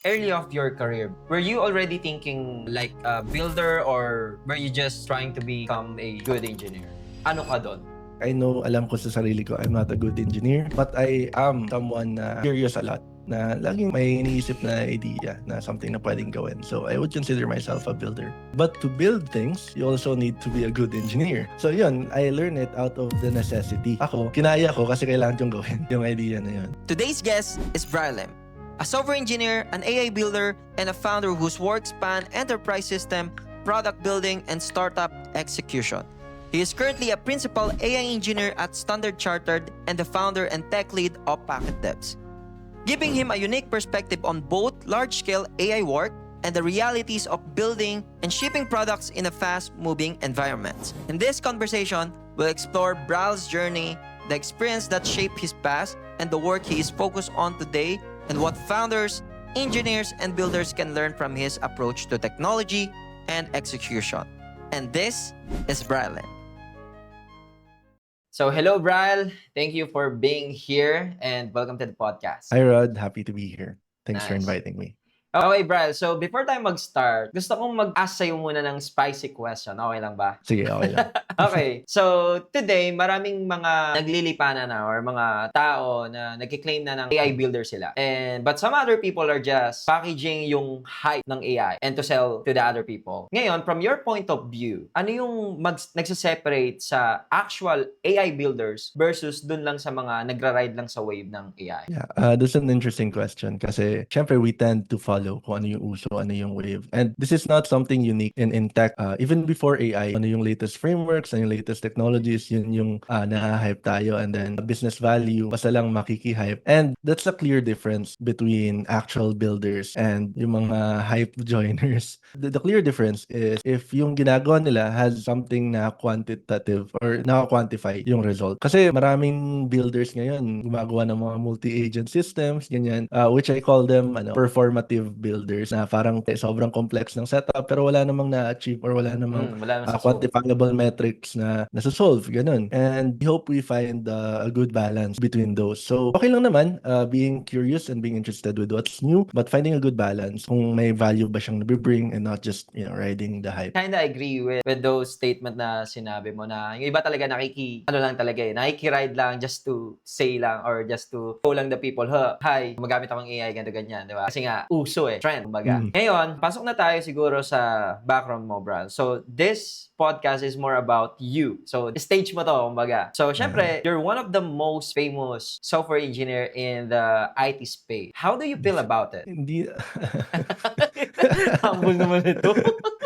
early of your career, were you already thinking like a builder or were you just trying to become a good engineer? Ano ka doon? I know, alam ko sa sarili ko, I'm not a good engineer, but I am someone na curious a lot, na laging may iniisip na idea na something na pwedeng gawin. So I would consider myself a builder. But to build things, you also need to be a good engineer. So yun, I learned it out of the necessity. Ako, kinaya ko kasi kailangan kong gawin yung idea na yun. Today's guest is Brian Lim, a software engineer, an AI builder, and a founder whose work span enterprise system, product building, and startup execution. He is currently a principal AI engineer at Standard Chartered and the founder and tech lead of Packet Devs, giving him a unique perspective on both large-scale AI work and the realities of building and shipping products in a fast-moving environment. In this conversation, we'll explore Brian's journey, the experience that shaped his past, and the work he is focused on today, and what founders, engineers, and builders can learn from his approach to technology and execution. And this is Brian Lim. So hello, Brian. Thank you for being here and welcome to the podcast. Hi Rod, happy to be here. Thanks for Nice. inviting me. Okay, Brian. So before tayo mag-start, gusto kong mag-ask sa'yo muna ng spicy question. Okay lang ba? Sige, okay lang. Okay. So today, maraming mga naglilipanan na or mga tao na nagkiklaim na ng AI builder sila. But some other people are just packaging yung hype ng AI and to sell to the other people. Ngayon, from your point of view, ano yung nagsiseparate sa actual AI builders versus dun lang sa mga nagra-ride lang sa wave ng AI? Yeah, that's an interesting question kasi syempre we tend to follow kung ano yung uso, ano yung wave. And this is not something unique in tech. Even before AI, ano yung latest frameworks, ano yung latest technologies, yun yung na-hype tayo, and then business value, basta lang makiki-hype. And that's a clear difference between actual builders and yung mga hype joiners. The clear difference is if yung ginagawa nila has something na quantitative or naka-quantify yung result. Kasi maraming builders ngayon gumagawa ng mga multi-agent systems, ganyan, which I call them performative builders na parang sobrang complex ng setup pero wala namang na-achieve or wala namang Wala na sa quantifiable metrics na nasa-solve, ganun. And we hope we find a good balance between those. So, okay lang naman being curious and being interested with what's new, but finding a good balance kung may value ba siyang nabibring and not just, riding the hype. Kinda agree with those statement na sinabi mo na yung iba talaga nakiki-ride lang just to say lang or just to show lang the people, hi, gumagamit akong AI, ganito ganyan, di ba? Kasi nga, uso trend, kumbaga. Ngayon, pasok na tayo siguro sa background mo, Bral. So, this podcast is more about you. So, stage mo to, kumbaga. So, syempre, you're one of the most famous software engineer in the IT space. How do you feel about it? Hindi. Humble naman ito.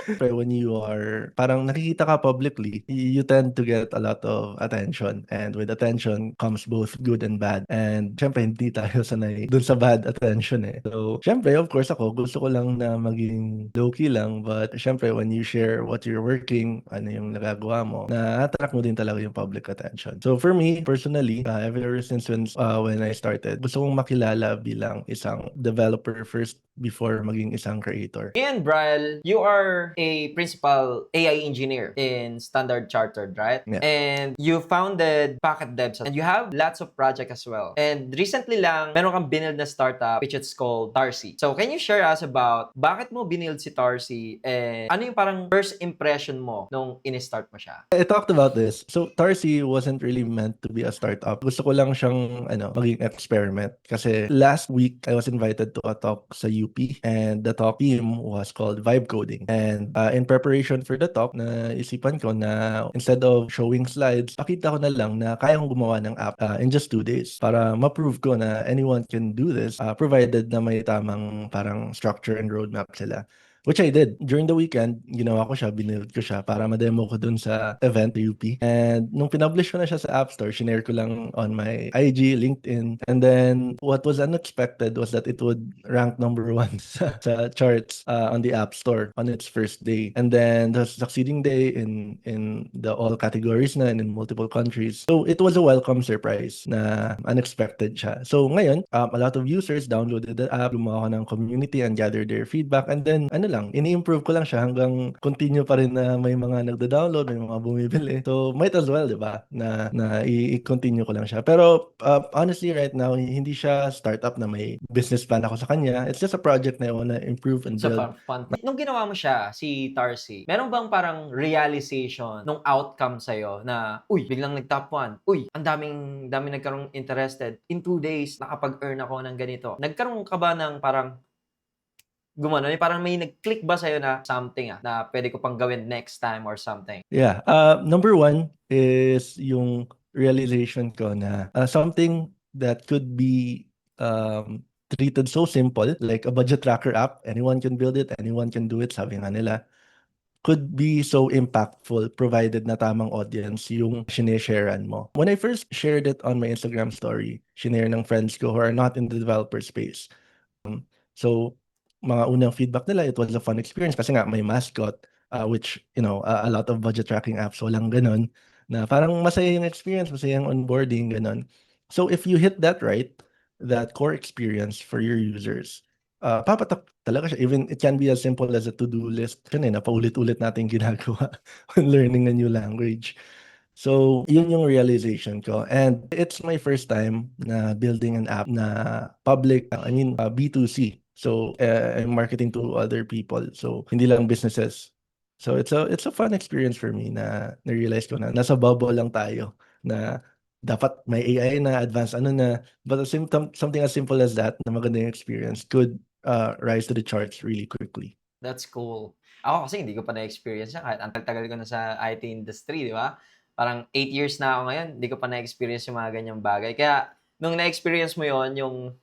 Pero when you are, parang nakikita ka publicly, you tend to get a lot of attention. And with attention comes both good and bad. And syempre, hindi tayo sanay dun sa bad attention eh. So, syempre, of course ako, gusto ko lang na maging low-key lang. But syempre, when you share what you're working, ano yung nagagawa mo, na-attract mo din talaga yung public attention. So for me, personally, ever since when I started, gusto kong makilala bilang isang developer first before maging isang creator. And Brian, you are a principal AI engineer in Standard Chartered, right? Yeah. And you founded Packet Devs and you have lots of projects as well. And recently lang, meron kang binild na startup which is called Tarsi. So can you share us about bakit mo binild si Tarsi and ano yung parang first impression mo nung in-start mo siya? I talked about this. So Tarsi wasn't really meant to be a startup. Gusto ko lang siyang maging experiment. Kasi last week, I was invited to a talk sa UP and the talk theme was called Vibe Coding. And in preparation for the talk, naisipan ko na instead of showing slides, pakita ko na lang na kaya kong gumawa ng app in just 2 days para ma-prove ko na anyone can do this provided na may tamang parang structure and roadmap sila. Which I did. During the weekend, ginawa ko siya, binild ko siya para ma-demo ko dun sa event UP. And nung pinublish ko na siya sa App Store, shinare ko lang on my IG, LinkedIn. And then, what was unexpected was that it would rank number 1 sa charts on the App Store on its first day. And then, the succeeding day in the all categories na and in multiple countries. So, it was a welcome surprise na unexpected siya. So, ngayon, a lot of users downloaded the app, gumawa ko ng community and gathered their feedback. And then, lang, ini-improve ko lang siya hanggang continue pa rin na may mga nagda-download, may mga bumibili. So, might as well, di ba, na i-continue ko lang siya. Pero honestly, right now, hindi siya startup na may business plan ako sa kanya. It's just a project na I wanna improve and It's a build. fun thing. Nung ginawa mo siya, si Tarsi, meron bang parang realization nung outcome sa'yo na, uy, biglang nag-top 1. Uy, ang daming nagkaroong interested. In 2 days, nakapag-earn ako ng ganito. Nagkaroon ka ba ng parang gumano, parang may nag-click ba sa'yo na something na pwede ko pang gawin next time or something? Yeah. Number one is yung realization ko na something that could be treated so simple, like a budget tracker app, anyone can build it, anyone can do it, sabi nga nila, could be so impactful provided na tamang audience yung sinesharean mo. When I first shared it on my Instagram story, shinare ng friends ko who are not in the developer space. So, mga unang feedback nila, it was a fun experience kasi nga may mascot, which, a lot of budget tracking apps, walang ganon, na parang masaya yung experience, masaya yung onboarding, ganon. So, if you hit that right, that core experience for your users, papatak talaga siya. Even it can be as simple as a to-do list. Kanina, paulit-ulit natin ginagawa when learning a new language. So, yun yung realization ko. And it's my first time na building an app na public, B2C. So, I'm marketing to other people. So, hindi lang businesses. So, it's a fun experience for me na na-realize ko na nasa bubble lang tayo na dapat may AI na, advanced na. But something as simple as that na magandang experience could rise to the charts really quickly. That's cool. Ako kasi hindi ko pa na-experience yan kahit ang tagal ko na sa IT industry, di ba? Parang 8 years na ako ngayon, hindi ko pa na-experience yung mga ganyang bagay. Kaya, nung na-experience mo yon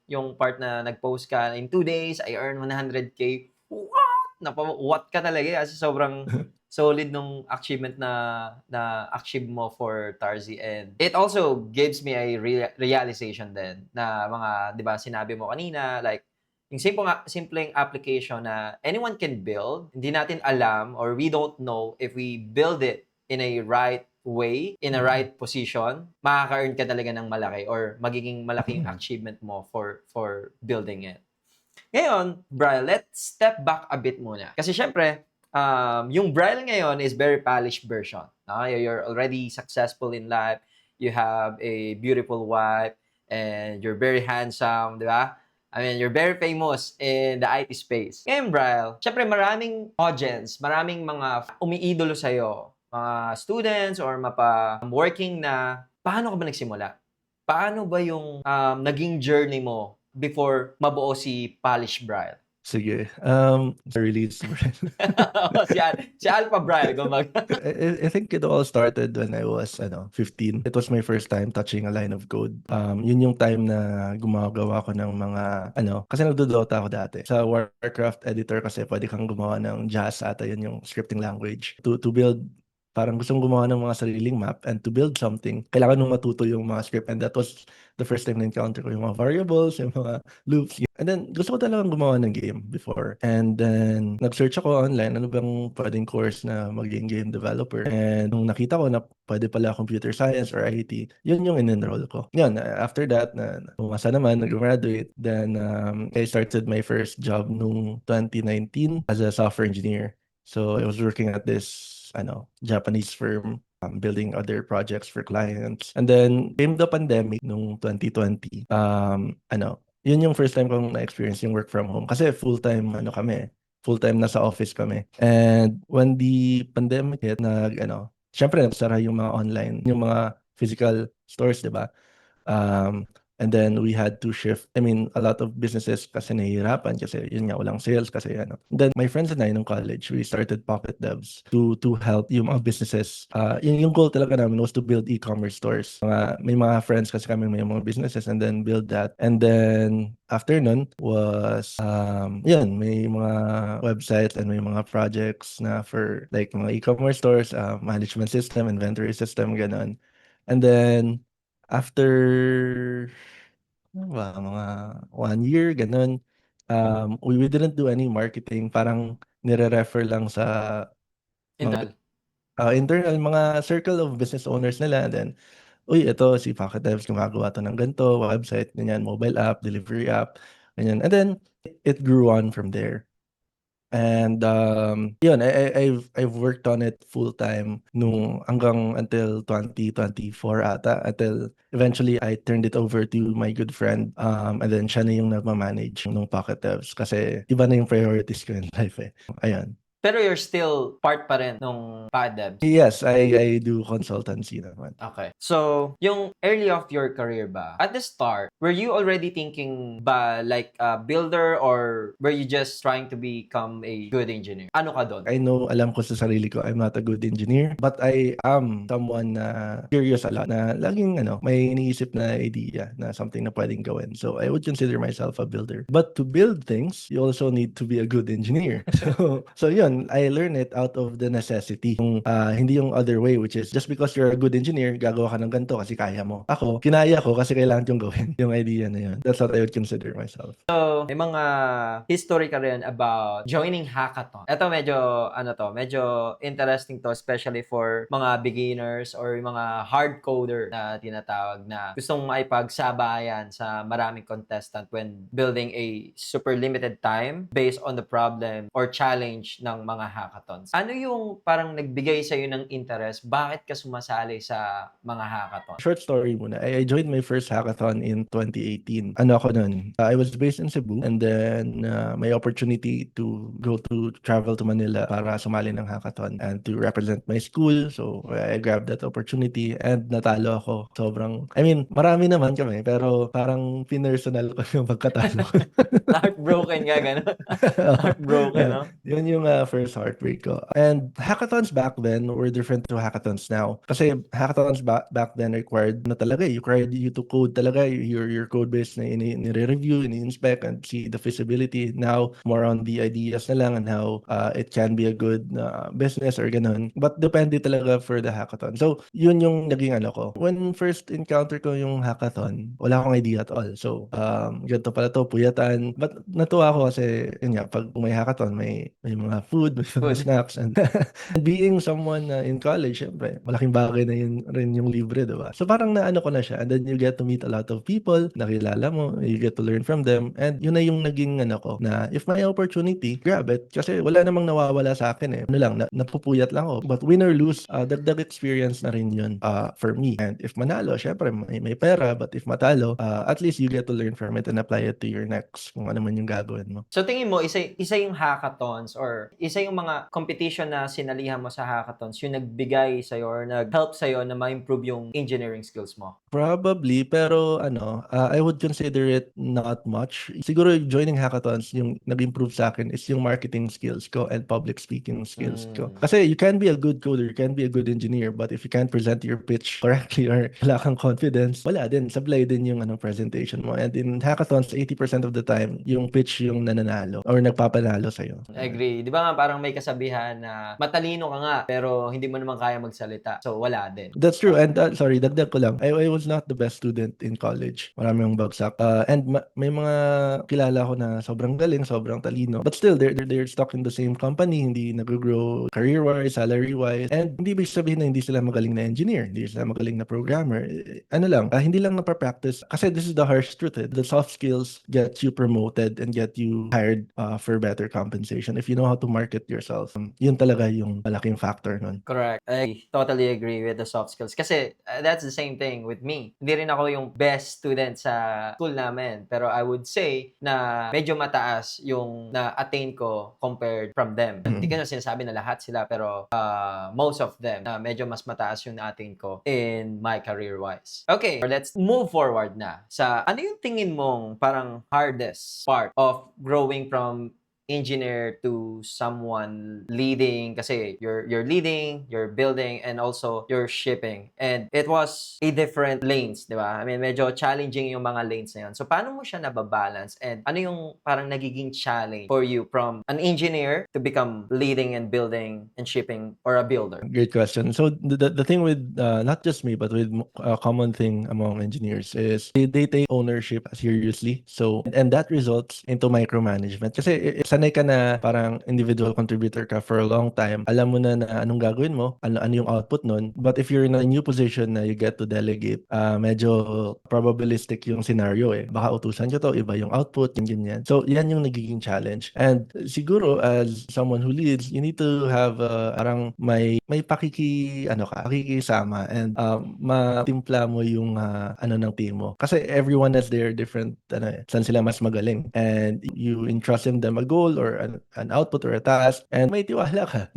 yung part na nag-post ka, in 2 days, I earn 100K. What? What ka talaga kasi sobrang solid nung achievement na achieve mo for Tarzi. And it also gives me a realization din na mga, di ba, sinabi mo kanina, like, yung simpleng application na anyone can build, hindi natin alam or we don't know if we build it in a right way, in a right position, makaka-earn ka talaga ng malaki or magiging malaki yung achievement mo for building it. Ngayon, Brian, let's step back a bit muna. Kasi syempre, yung Brian ngayon is very polished version. You're already successful in life, you have a beautiful wife, and you're very handsome, di ba? I mean, you're very famous in the IT space. Ngayon, Brian, syempre maraming audience, maraming mga umiidolo sa'yo, mga students or working na, paano ka ba nagsimula? Paano ba yung naging journey mo before mabuo si Polish Brian? Sige. Release. si Alpha Brian, kumbaga. I think it all started when I was 15. It was my first time touching a line of code. Yun yung time na gumagawa ko ng mga kasi nagdo-Dota ako dati. Sa Warcraft editor kasi pwede kang gumawa ng Jazz ata yun yung scripting language to build. Parang gustong gumawa ng mga sariling map, and to build something, kailangan nung matuto yung mga script, and that was the first time na encounter ko yung mga variables, yung mga loops. And then, gusto ko talagang gumawa ng game before. And then, nag-search ako online, ano bang pwedeng course na maging game developer. And nung nakita ko na pwede pala computer science or IT, yun yung in-enroll ko. Yun, after that, umasa naman, nag-graduate. Then, I started my first job nung 2019 as a software engineer. So, I was working at this Japanese firm, building other projects for clients. And then came the pandemic nung 2020. Yun yung first time kong na-experience yung work from home. Kasi full-time full-time nasa office kami. And when the pandemic hit, syempre nagsara yung mga online, yung mga physical stores, di ba? And then we had to shift. I mean, a lot of businesses kasi nahihirapan kasi yun nga, walang sales kasi Then my friends and I nung college, we started Pocket Devs to help yung mga businesses. Yung goal talaga namin was to build e-commerce stores. May mga friends kasi kami may mga businesses, and then build that. And then after nun was, may mga websites and may mga projects na for like mga e-commerce stores, management system, inventory system, ganon. And then after mga 1 year, ganun. We didn't do any marketing. Parang nire-refer lang sa Internal. internal, mga circle of business owners nila. And then, uy, ito si Pocket Devs gumagawa to ng ganito, website, ganyan, mobile app, delivery app, ganyan. And then, it grew on from there. And yun, I've worked on it full time nung hanggang until 2024 ata, until eventually I turned it over to my good friend, and then siya na yung nagma-manage nung Pocket Devs kasi iba na yung priorities ko in life eh. Ayun. Pero you're still part pa rin nung Devs. Yes, I do consultancy naman. Okay. So, yung early of your career ba, at the start, were you already thinking ba like a builder or were you just trying to become a good engineer? Ano ka doon? I know, alam ko sa sarili ko, I'm not a good engineer, but I am someone na curious a lot, na laging may iniisip na idea na something na pwedeng gawin. So I would consider myself a builder. But to build things, you also need to be a good engineer. So yun, I learned it out of the necessity. Hindi yung other way, which is just because you're a good engineer, gagawa ka ng ganito kasi kaya mo. Ako, kinaya ko kasi kailangan kong gawin yung idea na yun. That's what I would consider myself. So, may mga history ka rin about joining hackathon. Ito medyo interesting to, especially for mga beginners or yung mga hard coder na tinatawag na gustong maipagsabayan sa maraming contestant when building a super limited time based on the problem or challenge ng mga hackathons. Ano yung parang nagbigay sa'yo ng interest? Bakit ka sumasali sa mga hackathon? Short story muna. I joined my first hackathon in 2018. Ano ako nun? I was based in Cebu and then may opportunity to travel to Manila para sumali ng hackathon and to represent my school. So I grabbed that opportunity and natalo ako. Marami naman kami pero parang pinersonal ko yung pagkatalo ko. Heartbroken ka, gano'n? Heartbroken, no? Yun yung first heartbreak ko. And hackathons back then were different to hackathons now. Kasi hackathons back then required you to code talaga your code base na nire-review, ini-inspect and see the feasibility. Now, more on the ideas na lang and how it can be a good business or ganun. But depende talaga for the hackathon. So, yun yung naging ko. When first encounter ko yung hackathon, wala akong idea at all. So, ganito pala to, puyatan. But natuwa ako kasi, yun nga, pag may hackathon, may mga food, may mga snacks. And being someone in college, syempre, malaking bagay na yun rin yung libre, diba? So parang naano ko na siya. And then you get to meet a lot of people, nakilala mo, you get to learn from them. And yun na yung naging ko, na if may opportunity, grab it. Kasi wala namang nawawala sa akin eh. Napupuyat lang ako. But win or lose, dagdag experience na rin yun for me. And if manalo, syempre, may pera. But if matalo, at least you get to learn from it and apply it to your next, kung ano man yung gagawin mo. So tingin mo, isa yung hackathons or isa yung mga competition na sinalihan mo sa hackathons yung nagbigay sa'yo or nag-help sa'yo na ma-improve yung engineering skills mo? Probably, pero I would consider it not much. Siguro joining hackathons, yung nag-improve sa akin is yung marketing skills ko and public speaking skills ko. Kasi you can be a good coder, you can be a good engineer, but if you can't present your pitch correctly or wala kang confidence, wala din. Sablay din yung presentation mo. And in hackathons, 80% of the time, yung pitch yung nananalo or nagpapanalo sa'yo. I agree. Di ba nga parang may kasabihan na matalino ka nga pero hindi mo naman kaya magsalita. So wala din. That's true. And sorry, dagdag ko lang. I was not the best student in college. Marami yung bagsak. And may mga kilala ko na sobrang galing, sobrang talino. But still, they're stuck in the same company. Hindi nag-grow career-wise, salary-wise. And hindi ibig sabihin na hindi sila magaling na engineer. Hindi sila magaling na programmer. Hindi lang napapractice. Kasi this is the harsh truth. The soft skills get you promoted and get you hired for better compensation. If you know how to market yourself, yun talaga yung malaking factor nun. Correct. I totally agree with the soft skills. Kasi that's the same thing with me. Hindi rin ako yung best student sa school namin. Pero I would say na medyo mataas yung na-attain ko compared from them. Hindi ko na sinasabi na lahat sila pero most of them na medyo mas mataas yung na-attain ko in my career-wise. Okay, let's move forward na sa ano yung tingin mong parang hardest part of growing from engineer to someone leading kasi you're leading, you're building, and also you're shipping. And it was a different lanes, di ba? I mean, medyo challenging yung mga lanes na yun. So, paano mo siya nababalance? And ano yung parang nagiging challenge for you from an engineer to become leading and building and shipping or a builder? Great question. So, the thing with, not just me, but with a common thing among engineers is they take ownership seriously. So, and that results into micromanagement. Kasi isa sanay ka na parang individual contributor ka for a long time, alam mo na anong gagawin mo, ano yung output nun. But if you're in a new position na you get to delegate, medyo probabilistic yung scenario eh. Baka utusan ko to, iba yung output, yung ganyan. So, yan yung nagiging challenge. And siguro, as someone who leads, you need to have parang may pakikisama and matimpla mo yung ng team mo. Kasi everyone has their different, saan sila mas magaling. And you entrust them a goal or an output or a task and may tiwala ka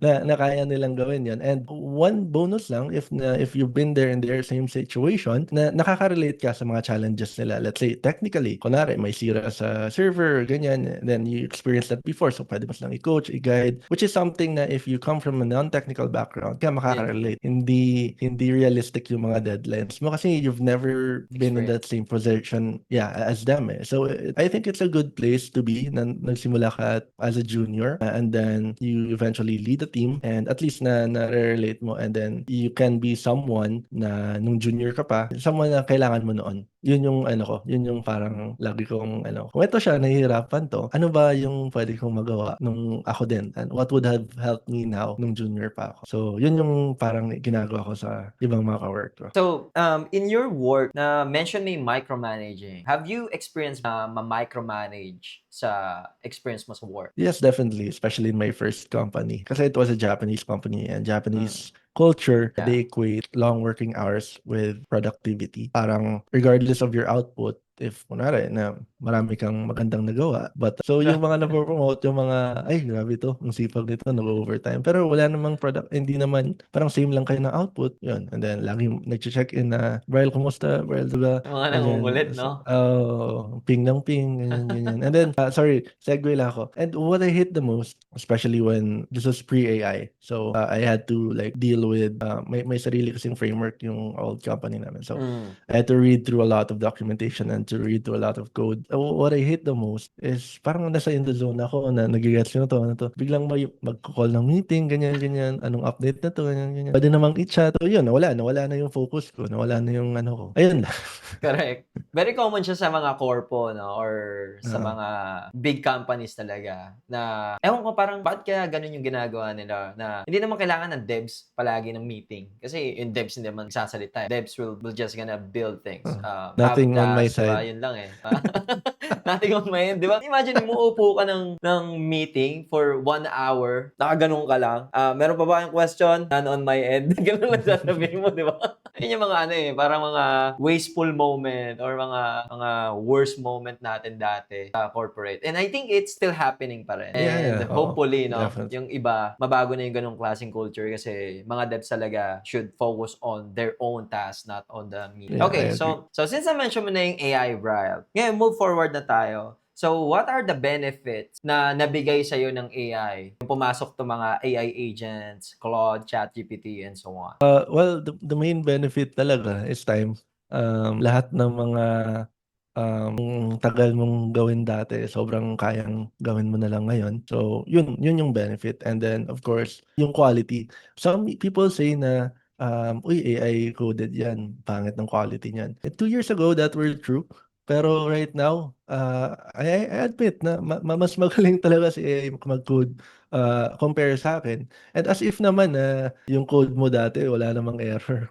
na kaya nilang gawin yan. And one bonus lang, if you've been there in their same situation, na nakaka-relate ka sa mga challenges nila. Let's say, technically, kunwari, may sira sa server, ganyan, then you experienced that before, so pwede mo silang i-coach, i-guide, which is something na if you come from a non-technical background, kaya makaka-relate. Hindi realistic yung mga deadlines mo kasi you've never been in that same position as them eh. So I think it's a good place to be na nagsimula ka as a junior and then you eventually lead a team and at least na-relate mo and then you can be someone na nung junior ka pa, someone na kailangan mo noon. Yun yung yun yung parang lagi kong kung ito siya, nahihirapan to, ano ba yung pwede kong magawa nung ako din? And what would have helped me now nung junior pa ako? So, yun yung parang ginagawa ko sa ibang mga ka-work ko. So, in your work, na mention mo yung micromanaging. Have you experienced ma-micromanage sa experience mo sa work? Yes, definitely, especially in my first company. Kasi it was a Japanese company and Japanese culture, they equate long working hours with productivity. Parang regardless of your output, if kunwari na marami kang magandang nagawa, but so yung mga na-promote, yung mga, ay grabe to, ang sipag nito, nag-overtime. Pero wala namang hindi naman, parang same lang kayo ng output, yun. And then lagi nag-check-in na, Brian, kumusta? Brian, diba? Mga nangungulit, no? Ping ng ping, ganyan. And then, sorry, segue lang ako. And what I hate the most, especially when this was pre-AI, so I had to like deal with, may sarili kasing framework yung old company namin. So I had to read through a lot of documentation and to read through a lot of code. What I hate the most is parang nasa in the zone ako na nag-gets ko na to. Biglang mag-call ng meeting, ganyan. Anong update na to, ganyan. Pwede namang i-chat. So yun, nawala na yung focus ko. Nawala na yung ko. Ayun lang. Correct. Very common siya sa mga corpo, no? Or sa mga big companies talaga. Na, ewan ko parang, bakit kaya ganun yung ginagawa nila? Na, hindi naman kailangan ng devs palagi ng meeting. Kasi yung devs hindi naman sasalita. Devs will just gonna build things. Nothing on my diba? side. Yun lang eh. Nothing on my end, di ba? Imagine mo, upo ka ng meeting for 1 hour, nakaganong ka lang. Meron pa ba yung question? None on my end. Ganun lang sasabihin mo, di ba? Yun yung mga parang mga wasteful moment or mga worst moment natin dati sa corporate. And I think it's still happening pa rin. And hopefully, no, definitely. yung iba, mabago na yung ganong klaseng culture kasi mga devs talaga should focus on their own task, not on the meeting. Yeah, Okay, I so since I-mention mo na yung AI, Brian, ngayon move forward na tayo. So, what are the benefits na nabigay sa'yo ng AI? Yung pumasok to mga AI agents, Claude, ChatGPT, and so on. Well, the main benefit talaga is time. Lahat ng mga tagal mong gawin dati, sobrang kayang gawin mo na lang ngayon. So, yun yung benefit. And then, of course, yung quality. Some people say na, uy, AI coded yan. Pangit ng quality niyan. 2 years ago, that were true. Pero right now, I admit na mas magaling talaga si AI mag-code compare sa akin. And as if naman na yung code mo dati, wala namang error.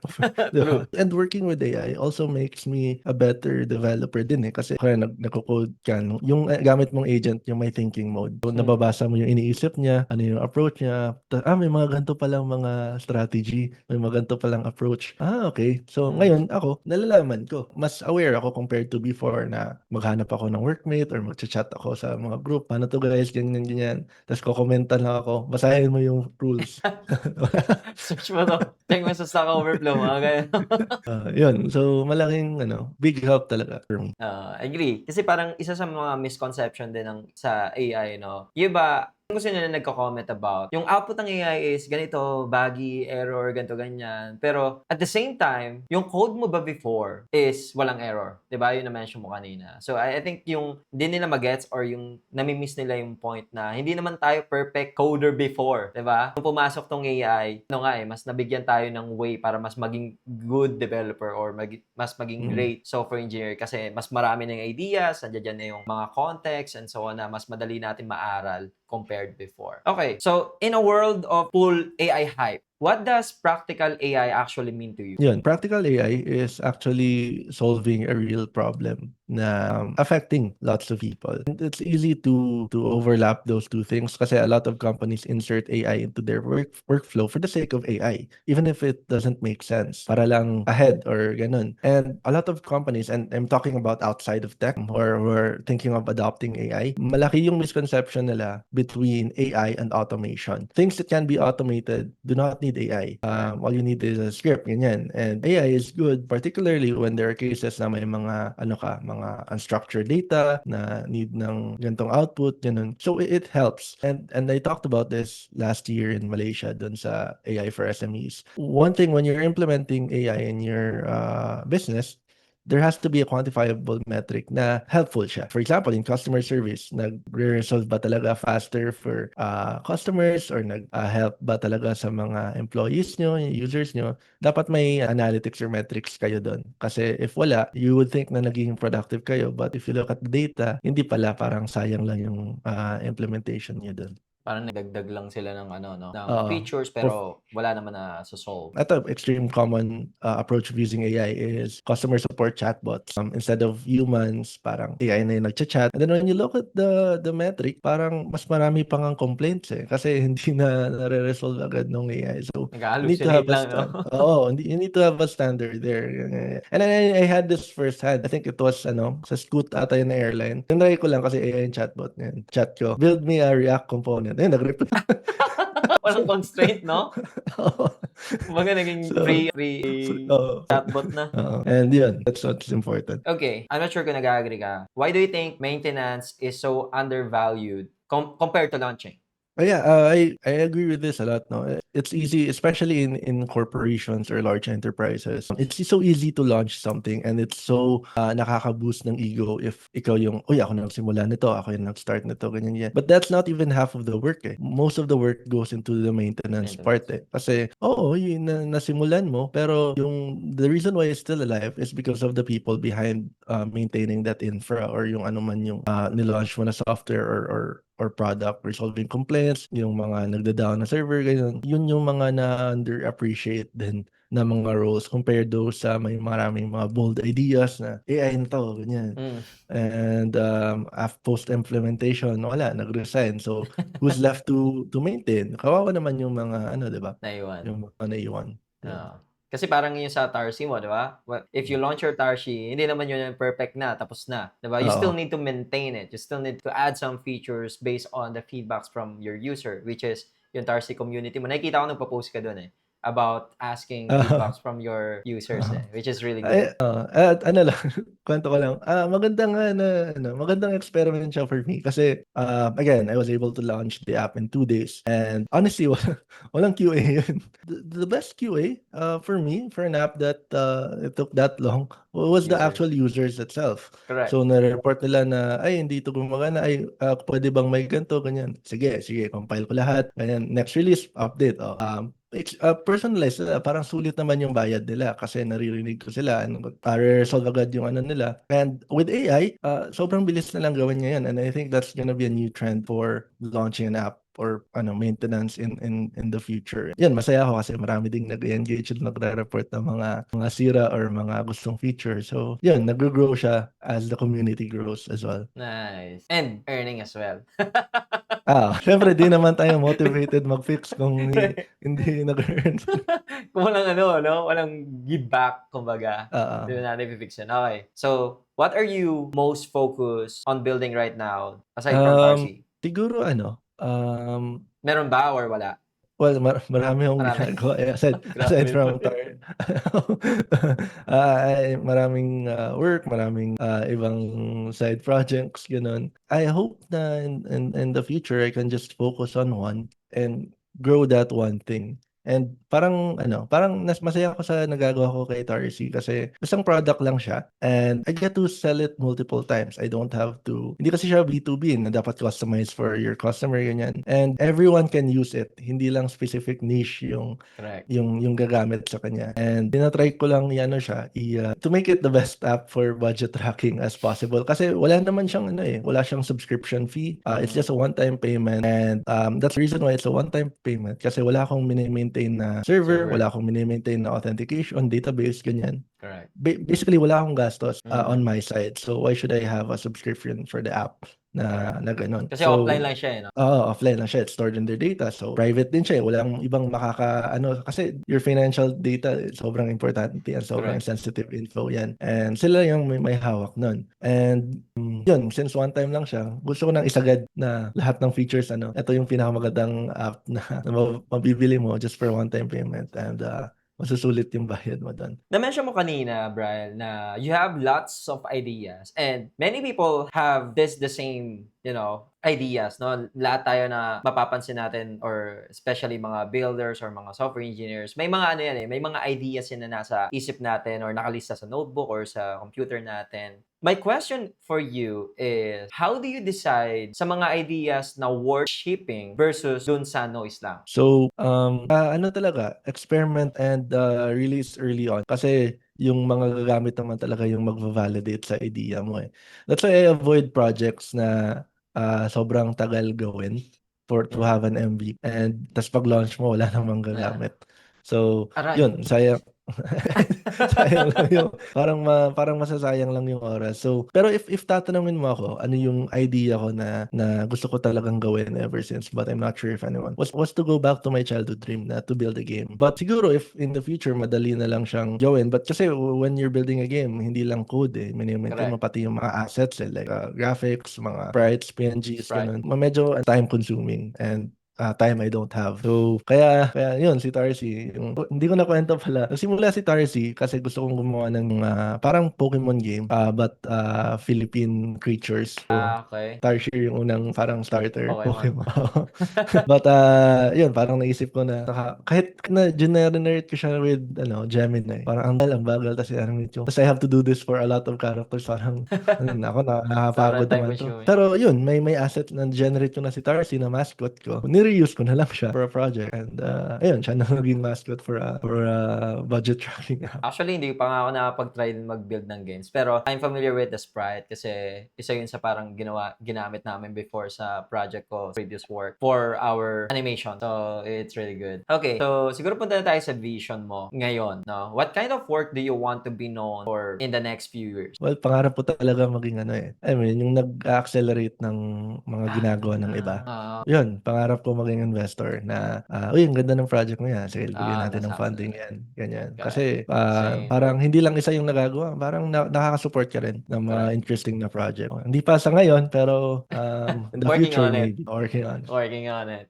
Diba? And working with AI also makes me a better developer din eh. Kasi kaya nagko-code ka, yung gamit mong agent, yung may thinking mode. So, nababasa mo yung iniisip niya, ano yung approach niya. May mga ganito palang mga strategy, may mga ganito palang approach. Okay. So, ngayon ako, nalalaman ko. Mas aware ako compared to before na maghanap ako ng workmate or mag-chat ako sa mga group. Paano to guys? Ganyan. Tapos kokomenta lang ako. Basahin mo yung rules. Search mo to. Check mo sa Stack Overflow. Mga ganyan. Yun. So, malaking big help talaga for me. Agree. Kasi parang isa sa mga misconception din sa AI, no? Yung iba, Gusto nila nagko-comment about yung output ng AI is ganito, buggy, error, ganito, ganyan. Pero at the same time, yung code mo ba before is walang error. 'Di ba? Yun na-mention mo kanina. So I think yung hindi nila magets or yung nami-miss nila yung point na hindi naman tayo perfect coder before. 'Di ba? Nung pumasok tong AI, mas nabigyan tayo ng way para mas maging good developer or mas maging great software engineer kasi mas marami ng ideas, nandiyan na yung mga context and so on na mas madali natin maaral compared before. Okay, so in a world of full AI hype, what does practical AI actually mean to you? Yun, practical AI is actually solving a real problem na affecting lots of people. And it's easy to overlap those two things kasi a lot of companies insert AI into their workflow for the sake of AI, even if it doesn't make sense. Para lang ahead or ganun. And a lot of companies, and I'm talking about outside of tech who are thinking of adopting AI, malaki yung misconception nila between AI and automation. Things that can be automated do not need AI. All you need is a script, ganyan. And AI is good, particularly when there are cases na may mga mga unstructured data na need ng ganitong output, ganun. So it helps. And I talked about this last year in Malaysia dun sa AI for SMEs. One thing when you're implementing AI in your business, there has to be a quantifiable metric na helpful siya. For example, in customer service, nagre-resolve ba talaga faster for customers or nag-help ba talaga sa mga employees nyo, users nyo? Dapat may analytics or metrics kayo doon. Kasi if wala, you would think na naging productive kayo. But if you look at the data, hindi pala, parang sayang lang yung implementation nyo doon. Parang nagdagdag lang sila ng ng Oo. features pero wala naman na solve. Ito, extreme common approach of using AI is customer support chatbots. Instead of humans, parang AI na yung nagchat-chat. And then when you look at the metric, parang mas marami pang ang complaints kasi hindi na nare-resolve agad ng AI. So, you need to have Nag-hallucinate lang, no? you need to have a standard there. And I had this firsthand. I think it was, sa Scoot ata yung airline. Tinry ko lang kasi AI yung chatbot. Yan. Chat ko, build me a React component. Ayun, nag-reply. Walang constraint, no? Kumbaga naging So, free chatbot na. And yun, that's what's important. Okay, I'm not sure kung nag-agree ka. Why do you think maintenance is so undervalued compared to launching? Yeah, I agree with this a lot. No, it's easy, especially in corporations or large enterprises. It's so easy to launch something, and it's so nakaka-boost ng ego if ikaw yung, uy, ako nagsimula nito, ako yung nag-start nito, ganyan yan. But that's not even half of the work. Most of the work goes into the maintenance part. Kasi, yun nasimulan mo, pero the reason why it's still alive is because of the people behind maintaining that infra or yung ano man yung nilaunch mo na software or product, resolving complaints, yung mga nagda-down na server, ganyan. Yun yung mga na-underappreciate din na mga roles compared those sa may maraming mga bold ideas na AI na to, ganyan. And post-implementation, wala, nag-resign. So, who's left to maintain? Kawawa naman yung mga, di ba? Naiwan. Yung mga naiwan. Yeah. Kasi parang yung sa Tarsi mo, di ba? If you launch your Tarsi, hindi naman yun yung perfect na, tapos na. Di ba? You still need to maintain it. You still need to add some features based on the feedbacks from your user, which is yung Tarsi community mo. Nakikita ko nagpa-post ka doon about asking feedbacks from your users which is really good. Lang, kwento ko lang. Magandang experiment siya for me kasi again, I was able to launch the app in 2 days and honestly, walang QA yun. The best QA for me, for an app that it took that long, was the actual users itself. Correct. So, na-report nila na, ay, hindi ito gumagana, pwede bang may ganito, ganyan. Sige, compile ko lahat. Ganyan, next release, update. Personalized, parang sulit naman yung bayad nila kasi naririnig ko sila para resolve agad yung ano nila. And with AI, sobrang bilis na lang gawin ngayon. And I think that's gonna be a new trend for launching an app or maintenance in the future. Yan, masaya ako kasi marami ding nag-engage at nagre-report ng mga sira or mga gustong feature. So, yun, nag-grow siya as the community grows as well. Nice. And earning as well. Syempre, di naman tayo motivated mag-fix kung hindi nag-earn. Kung walang walang give back, kumbaga. Hindi na natin i-fix yun. Okay. So, what are you most focused on building right now aside from Tarsi? Siguro Meron ba or wala? Well, marami akong Marami. ginagawa. Aside Grabe from naman. Tar, maraming work, maraming ibang side projects, ganun. I hope na in the future, I can just focus on one and grow that one thing. And parang masaya ako sa nagagawa ko kay Tarsi kasi isang product lang siya and I get to sell it multiple times. I don't have to, hindi kasi siya B2B na dapat customize for your customer, ganyan. And everyone can use it. Hindi lang specific niche Correct. yung gagamit sa kanya. And tinatry ko lang to make it the best app for budget tracking as possible. Kasi wala naman siyang wala siyang subscription fee. It's just a one-time payment and that's the reason why it's a one-time payment kasi wala akong mini-maintain na server, Server. wala akong mini-maintain na authentication, database, ganyan. Correct. Basically wala akong gastos on Mhm. my side. So why should I have a subscription for the app na ganun? Kasi So, offline lang siya, eh, no? Oo, offline lang siya. It's stored in their data. So, private din siya. Walang ibang kasi your financial data, sobrang importante yan. Sobrang Correct. sensitive info yan. And sila yung may hawak nun. And yun, since one time lang siya, gusto ko nang isagad na lahat ng features, ito yung pinakamagandang app na mabibili mo just for one time payment. And masusulit yung bayad mo doon. Na-mention mo kanina, Brian, na you have lots of ideas and many people have the same, ideas, no? Lahat tayo na mapapansin natin or especially mga builders or mga software engineers, may mga may mga ideas yan na nasa isip natin or nakalista sa notebook or sa computer natin. My question for you is, how do you decide sa mga ideas na worth shipping versus dun sa noise lang? So, talaga, experiment and release early on. Kasi yung mga gagamit naman talaga yung magva-validate sa idea mo eh. That's why I avoid projects na sobrang tagal gawin to have an MVP. And tas pag launch mo, wala namang gagamit. So, Aray. yun, sayang. Sayang lang yung parang masasayang lang yung oras. So, pero if tatanungin mo ako, ano yung idea ko na gusto ko talagang gawin ever since, but I'm not sure if anyone was to go back to my childhood dream na to build a game. But siguro if in the future madali na lang siyang gawin, but kasi when you're building a game, hindi lang code eh. Mini-maintain mo pati yung mga assets like graphics, mga sprites, PNGs, ganun. Medyo time consuming and time I don't have. So, kaya yun, si Tarsi, hindi ko nakwento pala. Nagsimula si Tarsi kasi gusto kong gumawa ng parang Pokemon game, but Philippine creatures. So, Okay. Tarsi yung unang parang starter Pokemon. But, yun, parang naisip ko na, kahit na generate ko siya with, Gemini, parang ang bagal, tas i-animate yung, tas I have to do this for a lot of characters, parang, ako, nakakapagod Sobrang time naman to. consuming. Pero yun, may asset na generate ko na si Tarsi na mascot ko. Nire-use ko na lang siya for a project. And ayun, siya na naging mascot for a budget tracking app. Actually, hindi pa nga ako nakapag-try din mag-build ng games. Pero I'm familiar with the sprite kasi isa yun sa parang ginamit namin before sa project ko, previous work, for our animation. So, it's really good. Okay, so siguro punta na tayo sa vision mo ngayon, no? What kind of work do you want to be known for in the next few years? Well, pangarap ko talaga maging I mean, yung nag-accelerate ng mga ginagawa ng iba. Yun, pangarap ko maging investor na, uy, ang ganda ng project mo yan. Sige, bigyan natin ng That's funding yan. Ganyan. Correct. Kasi Same. parang hindi lang isa yung nagagawa. Parang nakaka-support ka rin ng mga Correct. interesting na project. Hindi pa sa ngayon, pero in the Working future, on it. maybe. Working on it. Working on it.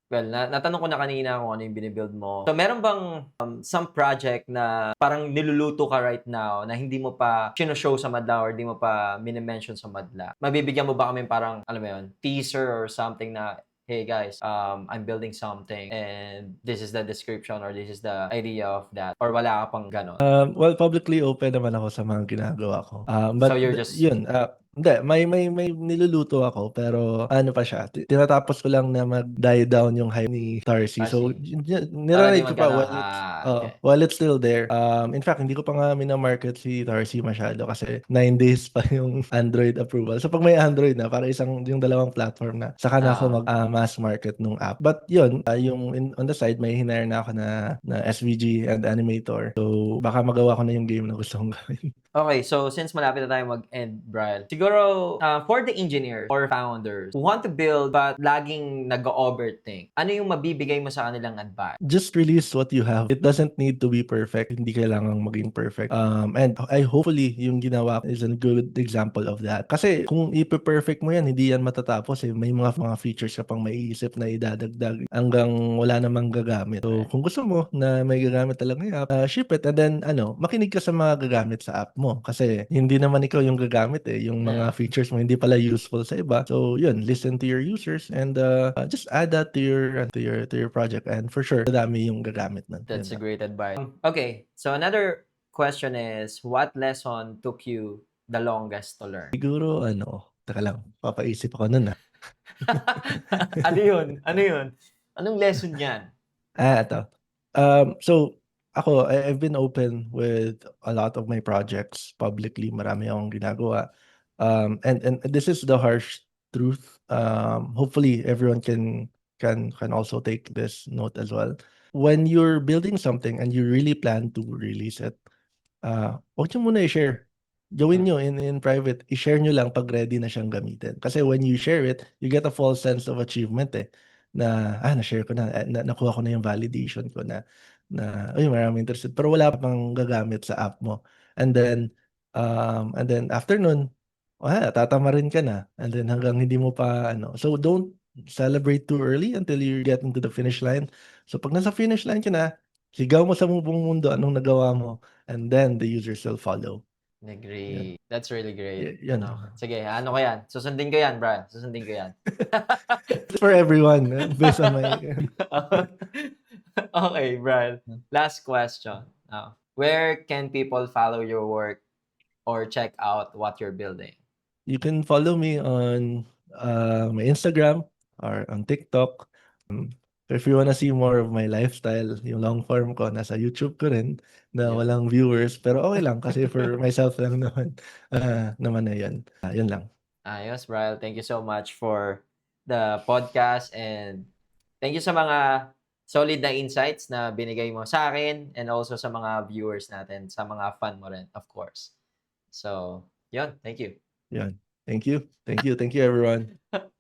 Well, natanong ko na kanina kung ano yung binibuild mo. So, meron bang some project na parang niluluto ka right now na hindi mo pa sino-show sa madla or hindi mo pa minimension sa madla? Mabibigyan mo ba kami parang, alam mo yun, teaser or something na, hey guys, I'm building something and this is the description or this is the idea of that, or wala ka pang ganon? Well, publicly open naman ako sa mga ginagawa ko. But So you're just- yun, hindi, may niluluto ako pero ano pa siya, tinatapos ko lang na mag-die down yung hype ni Tarsi. So, nirarate ko pa while it's still there. In fact, hindi ko pa nga minamarket si Tarsi masyado kasi 9 days pa yung Android approval. So, pag may Android na, para yung dalawang platform na, saka na ako mag-mass market nung app. But yun, on the side, may hinire na ako na SVG and animator. So, baka magawa ko na yung game na gusto kong gawin. Okay, so since malapit na tayo mag-end, Brian, siguro Siguro, for the engineers or founders who want to build but laging nag-overthink, ano yung mabibigay mo sa kanilang advice? Just release what you have. It doesn't need to be perfect. Hindi kailangang maging perfect. And I hopefully yung ginawa ko is a good example of that. Kasi kung ipe-perfect mo yan, hindi yan matatapos eh. May mga features ka pang maiisip na idadagdag hanggang wala namang gagamit. So kung gusto mo na may gagamit talaga yung app, ship it and then makinig ka sa mga gagamit sa app mo. Kasi hindi naman ikaw yung gagamit eh. Yung mga features mo hindi pala useful sa iba. So yun, listen to your users and just add that to your project and for sure madami yung gagamit nun. That's a Yun lang. great advice. Okay, so another question is, what lesson took you the longest to learn? Siguro teka lang, papaisip ako nun Ano yun? Ano yun? Anong lesson yan? Ito. So ako, I've been open with a lot of my projects publicly. Marami akong ginagawa. And this is the harsh truth. Hopefully everyone can also take this note as well. When you're building something and you really plan to release it, huwag niyo muna i-share. Gawin niyo in private. I-share niyo lang pag ready na siyang gamitin. Kasi when you share it, you get a false sense of achievement eh. Na, na-share ko na, nakuha ko na yung validation ko na ay, maraming interested. Pero wala pang gagamit sa app mo. And then after nun, tatamarin ka na. And then hanggang hindi mo pa, So don't celebrate too early until you get into the finish line. So pag nasa finish line ka na, sigaw mo sa buong mundo anong nagawa mo. And then the users will follow. Agree. That's really great. Yan. Sige, ano ko yan? Susundin ko yan, Brian. Susundin ko yan. For everyone, based on my... Okay, Brian. Last question. Where can people follow your work or check out what you're building? You can follow me on my Instagram or on TikTok. If you wanna see more of my lifestyle, yung long form ko, nasa YouTube ko rin na walang viewers. Pero okay lang kasi for myself lang naman na yun. Yun lang. Ayos, Brian. Thank you so much for the podcast and thank you sa mga solid na insights na binigay mo sa akin and also sa mga viewers natin, sa mga fan mo rin, of course. So, yun. Thank you. Yun. Thank you. Thank you. Thank you, everyone.